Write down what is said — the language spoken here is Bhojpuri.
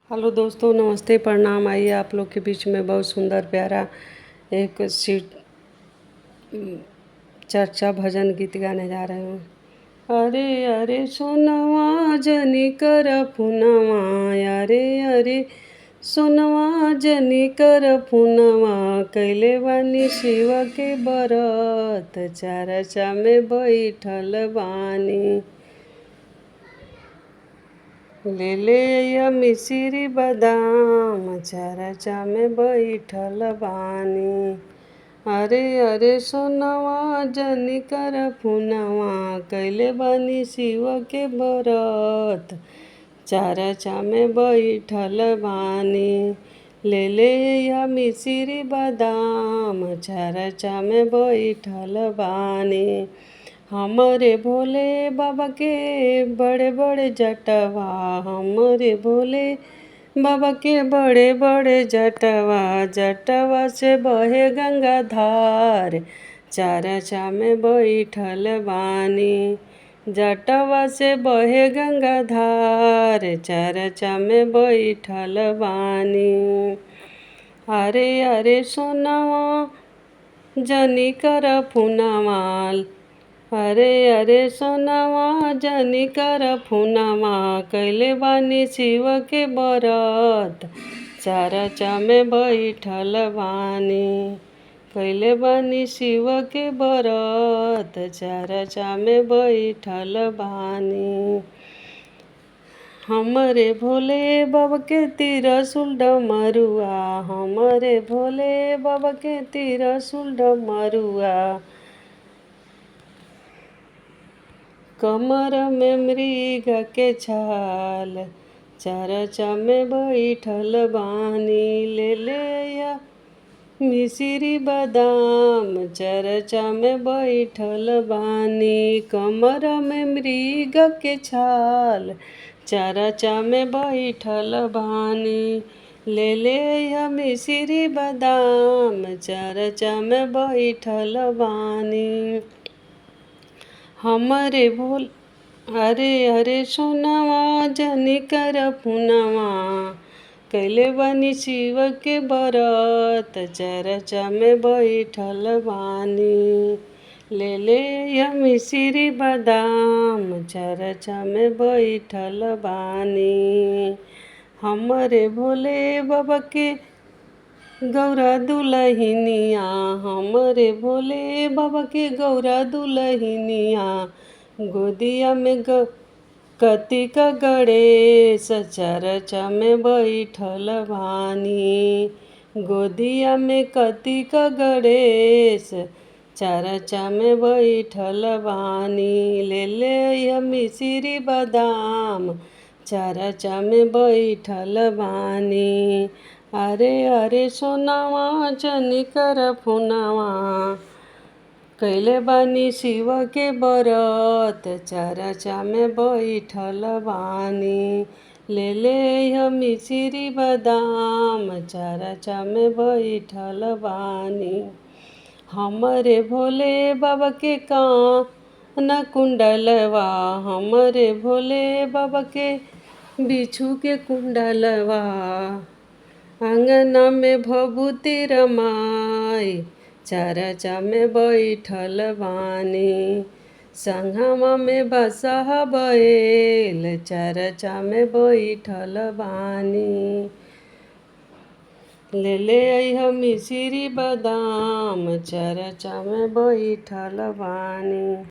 हेलो दोस्तों, नमस्ते, प्रणाम। आइए आप लोग के बीच में बहुत सुंदर प्यारा एक चर्चा भजन गीत गाने जा रहे हूँ। अरे अरे सोनवा जनी कर पुनवा, अरे अरे सोनवा जनी कर पुनवा, कैले बानी शिव के बरत, चरचा में बैठल बानी। ले ले या मिश्री बादाम, चरचा में बैठल बानी। अरे अरे सोनवा जनी कर पुनवा, कैले बानी शिव के बरत, चरचा में बैठल बानी। ले ले या मिश्री बादाम, चरचा में बैठल बानी। हमरे भोले बाबा के बड़े बड़े जटवा, हमरे भोले बाबा के बड़े बड़े जटवा, जटवा से बहे गंगा धार, चरचा में बैठल बानी। जटवा से बहे गंगा धार, चरचा में बैठल बानी। अरे अरे सोनवा जनी कर पुनवा, अरे अरे सोनवा जनी कर पुनवा, कैले बानी शिव के बरत, चरचा में बैठल बानी। कैले बानी शिव के बरत, चरचा में बैठल बानी। हमरे भोले बाबा के त्रिशूल डमरुआ, हमरे भोले बाबा के त्रिशूल डमरुआ, कमर में मृग के छाल, चरचा में बैठल बानी। ले ले या मिश्री बादाम, चरचा में बैठल बानी। कमर में मृग के छाल, चरचा में बैठल बानी। ले ले या मिश्री बादाम, चरचा में बैठल बानी। हमरे भोल अरे अरे सोनवा जनी कर पुनवा, कैले बानी शिव के बरत, चरचा में बैठल बानी। ले ले या मिश्री बादाम, चरचा में बैठल बानी। हमरे भोले बाबा के गौरा दुलहिनिया, हमरे भोले बाबा के गौरा दुलहिनिया, गोदिया में कार्तिक गणेश, चरचा में बैठल बानी। गोदिया में कार्तिक गणेश, चरचा में बैठल बानी। ले ले या मिश्री बादाम, चरचा में बैठल बानी। अरे अरे सोनवा जनी कर पुनवा, कैले बानी शिव के बरत, चरचा में बैठल बानी। ले ले या मिश्री बादाम, चरचा में बैठल बानी। हमरे भोले बाबा के कान कुंडलवा, हमरे भोले बाबा के बिच्छू के कुंडलवा, अंगना में भभूति रमाई, चरचा में बैठल बानी। संगमा में बसहा बैल, चरचा में बैठल बानी। ले ले अइहा मिश्री बादाम, चरचा में बैठल बानी।